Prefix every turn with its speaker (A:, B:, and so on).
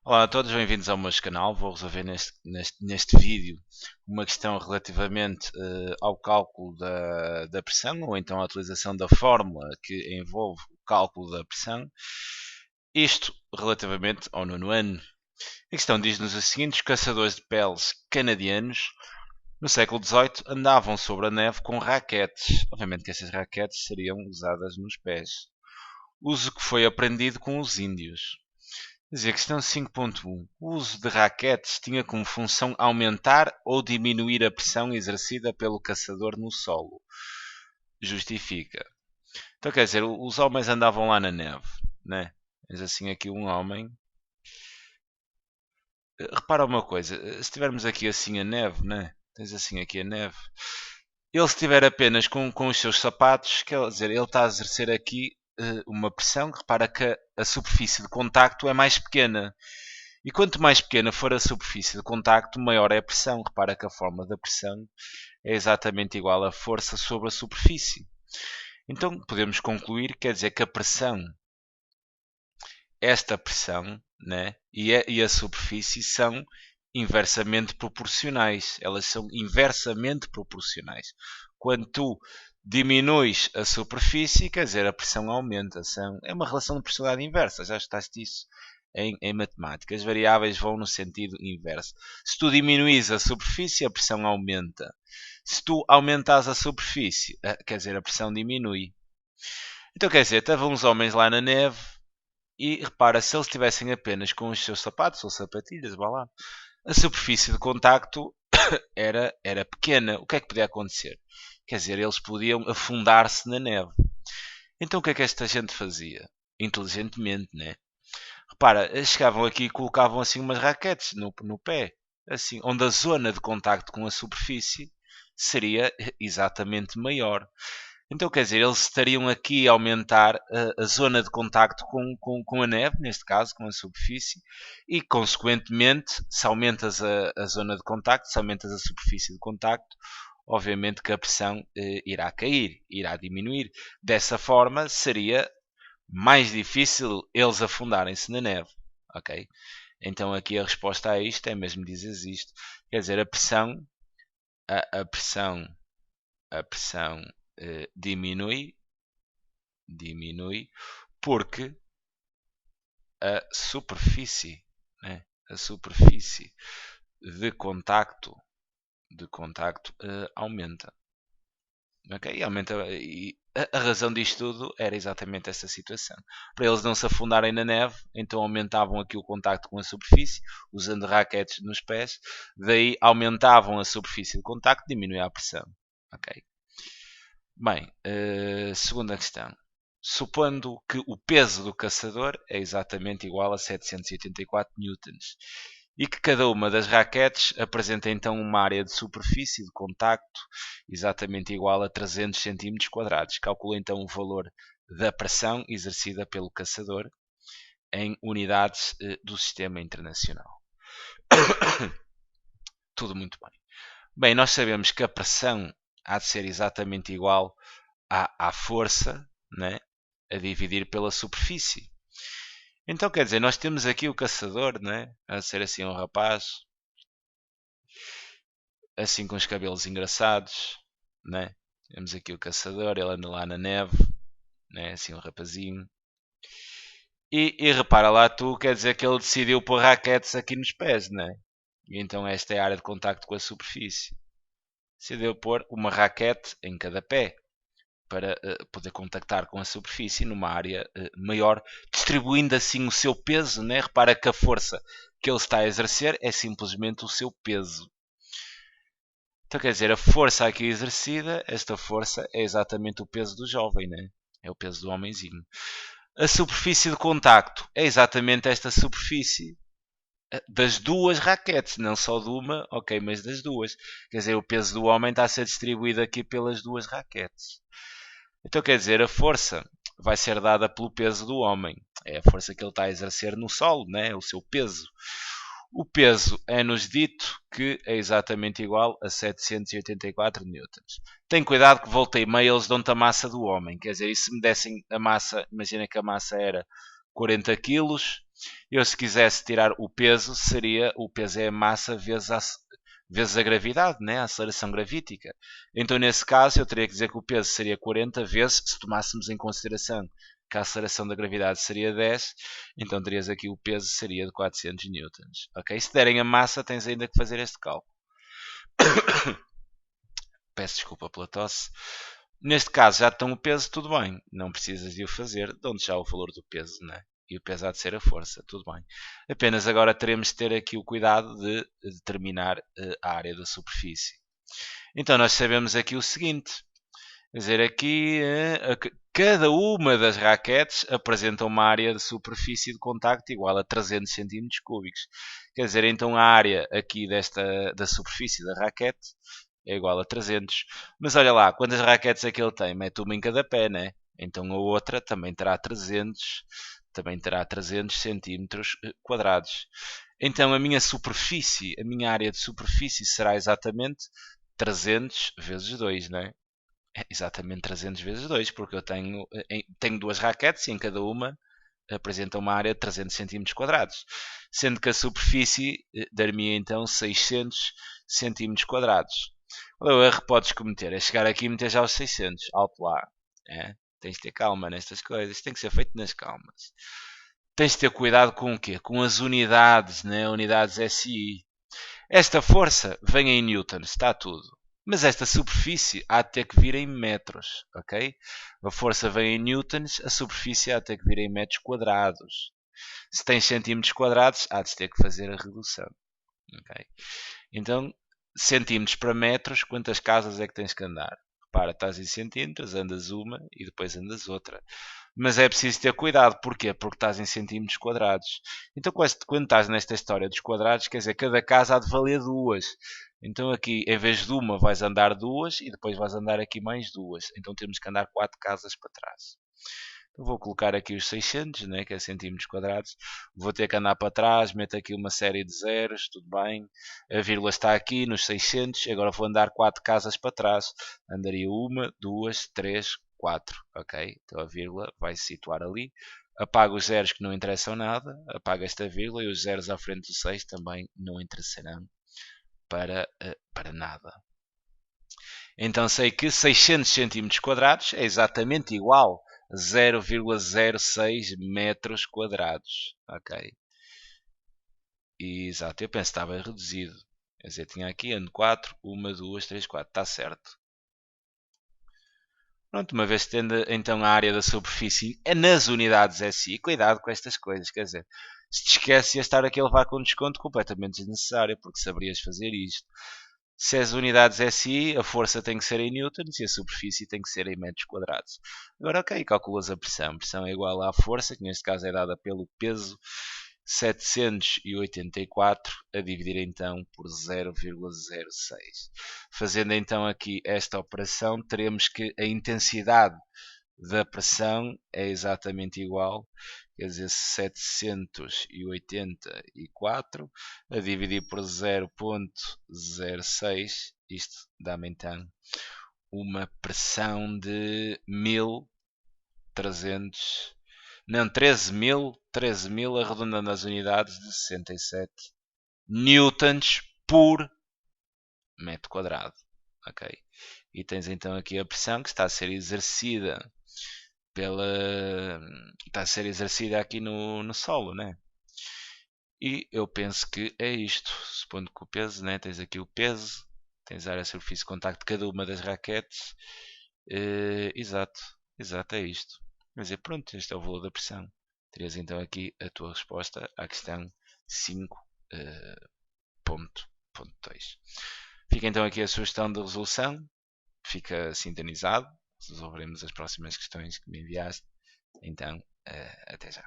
A: Olá a todos, bem-vindos ao meu canal. Vou resolver neste vídeo uma questão relativamente ao cálculo da pressão, ou então à utilização da fórmula que envolve o cálculo da pressão. Isto relativamente ao nono ano. A questão diz-nos o seguinte: os caçadores de peles canadianos no século XVIII andavam sobre a neve com raquetes. Obviamente que essas raquetes seriam usadas nos pés. Uso que foi aprendido com os índios. Quer questão 5.1. O uso de raquetes tinha como função aumentar ou diminuir a pressão exercida pelo caçador no solo. Justifica. Então quer dizer, os homens andavam lá na neve, né? Tens assim aqui um homem. Repara uma coisa, se tivermos aqui assim a neve, né? Tens assim aqui a neve. Ele se estiver apenas com os seus sapatos, quer dizer, ele está a exercer aqui uma pressão. Repara que a superfície de contacto é mais pequena. E quanto mais pequena for a superfície de contacto, maior é a pressão. Repara que a forma da pressão é exatamente igual à força sobre a superfície. Então podemos concluir, quer dizer, que a pressão, esta pressão, né, e a superfície são inversamente proporcionais. Elas são inversamente proporcionais. Quando tu diminuis a superfície, quer dizer, a pressão aumenta. É uma relação de proporcionalidade inversa. Já estudaste isso em matemática. As variáveis vão no sentido inverso. Se tu diminuis a superfície, a pressão aumenta. Se tu aumentas a superfície, quer dizer, a pressão diminui. Então, quer dizer, estavam uns homens lá na neve e repara, se eles estivessem apenas com os seus sapatos ou sapatilhas, vá lá, a superfície de contacto era pequena. O que é que podia acontecer? Quer dizer, eles podiam afundar-se na neve. Então o que é que esta gente fazia? Inteligentemente, né? Repara, eles chegavam aqui e colocavam assim umas raquetes no pé, assim, onde a zona de contacto com a superfície seria exatamente maior. Então, quer dizer, eles estariam aqui a aumentar a zona de contacto com a neve, neste caso, com a superfície, e, consequentemente, se aumentas a zona de contacto, se aumentas a superfície de contacto, obviamente que a pressão irá cair, irá diminuir. Dessa forma, seria mais difícil eles afundarem-se na neve. Ok? Então, aqui a resposta a isto é mesmo dizer isto. Quer dizer, a pressão, a pressão diminui porque a superfície, né? A superfície de contacto aumenta. Okay? E a razão disto tudo era exatamente essa situação. Para eles não se afundarem na neve, então aumentavam aqui o contacto com a superfície, usando raquetes nos pés, daí aumentavam a superfície de contacto, diminuía a pressão. Okay? Bem, segunda questão. Supondo que o peso do caçador é exatamente igual a 784 newtons e que cada uma das raquetes apresenta então uma área de superfície de contacto exatamente igual a 300 cm quadrados. Calcula então o valor da pressão exercida pelo caçador em unidades do sistema internacional. Tudo muito bem. Bem, nós sabemos que a pressão há de ser exatamente igual à força, né, a dividir pela superfície. Então, quer dizer, nós temos aqui o caçador, né, a ser assim um rapaz, assim com os cabelos engraçados, né? Temos aqui o caçador, ele anda lá na neve, né, assim um rapazinho. E repara lá tu, quer dizer que ele decidiu pôr raquetes aqui nos pés, né? E então esta é a área de contacto com a superfície. Decidiu pôr uma raquete em cada pé para poder contactar com a superfície numa área maior, distribuindo assim o seu peso, né? Repara que a força que ele está a exercer é simplesmente o seu peso. Então quer dizer, a força aqui exercida, esta força é exatamente o peso do jovem, né? É o peso do homenzinho. A superfície de contacto é exatamente esta superfície das duas raquetes, não só de uma, ok, mas das duas. Quer dizer, o peso do homem está a ser distribuído aqui pelas duas raquetes. Então quer dizer, a força vai ser dada pelo peso do homem. É a força que ele está a exercer no solo, né? O seu peso. O peso é-nos dito que é exatamente igual a 784 newtons. Tem cuidado que volta e meia eles dão-te a massa do homem. Quer dizer, e se me dessem a massa, imagina que a massa era 40 kg, Eu, se quisesse tirar o peso, seria o peso é a massa vezes a gravidade, né? A aceleração gravítica. Então, nesse caso, eu teria que dizer que o peso seria 40 vezes, se tomássemos em consideração que a aceleração da gravidade seria 10, então terias aqui o peso seria de 400 newtons. Ok? Se derem a massa, tens ainda que fazer este cálculo. Peço desculpa pela tosse. Neste caso, já estão o peso, tudo bem. Não precisas de o fazer, de onde já o valor do peso, né? E o peso há de ser a força, tudo bem. Apenas agora teremos de ter aqui o cuidado de determinar a área da superfície. Então, nós sabemos aqui o seguinte. Quer dizer, aqui cada uma das raquetes apresenta uma área de superfície de contacto igual a 300 cm cúbicos. Quer dizer, então a área aqui da superfície da raquete é igual a 300. Mas olha lá, quantas raquetes é que ele tem? Mete uma em cada pé, né? Então a outra também terá 300 centímetros quadrados. Então a minha superfície, a minha área de superfície será exatamente 300 vezes 2, né? É exatamente 300 vezes 2, porque eu tenho duas raquetes e em cada uma apresenta uma área de 300 cm quadrados, sendo que a superfície dar-me então 600 cm quadrados. Qual é o erro que podes cometer? É chegar aqui e meter já os 600, alto lá. É? Tens de ter calma nestas coisas, tem que ser feito nas calmas. Tens de ter cuidado com o quê? Com as unidades, né? Unidades SI. Esta força vem em newtons, está tudo. Mas esta superfície há de ter que vir em metros, ok? A força vem em newtons, a superfície há de ter que vir em metros quadrados. Se tens centímetros quadrados, há de ter que fazer a redução, ok? Então, centímetros para metros, quantas casas é que tens que andar? Repara, estás em centímetros, andas uma e depois andas outra. Mas é preciso ter cuidado. Porquê? Porque estás em centímetros quadrados. Então, quando estás nesta história dos quadrados, quer dizer, cada casa há de valer duas. Então, aqui, em vez de uma, vais andar duas e depois vais andar aqui mais duas. Então, temos que andar 4 casas para trás. Então, vou colocar aqui os 600, né, que é centímetros quadrados. Vou ter que andar para trás, meto aqui uma série de zeros, tudo bem. A vírgula está aqui nos 600. Agora vou andar 4 casas para trás. Andaria uma, duas, três, 4, ok? Então a vírgula vai se situar ali. Apago os zeros que não interessam nada, apago esta vírgula e os zeros à frente do 6 também não interessarão para nada. Então sei que 600 cm quadrados é exatamente igual a 0,06 metros quadrados, ok? Exato, eu penso que estava reduzido. Quer dizer, tinha aqui N4, 1, 2, 3, 4, está certo. Pronto, uma vez tendo então a área da superfície é nas unidades SI, cuidado com estas coisas, quer dizer, se te esquece, ias estar aqui a levar com um desconto completamente desnecessário, porque saberias fazer isto. Se as unidades SI, a força tem que ser em newtons e a superfície tem que ser em metros quadrados. Agora, ok, calculas a pressão. A pressão é igual à força, que neste caso é dada pelo peso 784 a dividir então por 0,06. Fazendo então aqui esta operação, teremos que a intensidade da pressão é exatamente igual, quer dizer, 784 a dividir por 0,06, isto dá-me então uma pressão de 1300, não, 13.000 arredondando as unidades de 67 newtons por metro quadrado, ok? E tens então aqui a pressão que está a ser exercida aqui no solo, né? E eu penso que é isto, supondo que o peso, né? Tens aqui o peso, tens a área de superfície de contacto de cada uma das raquetes, exato, é isto. Quer dizer, pronto, este é o valor da pressão. Terias então aqui a tua resposta à questão 5.2. Fica então aqui a sugestão de resolução. Fica sintonizado. Resolveremos as próximas questões que me enviaste. Então, até já.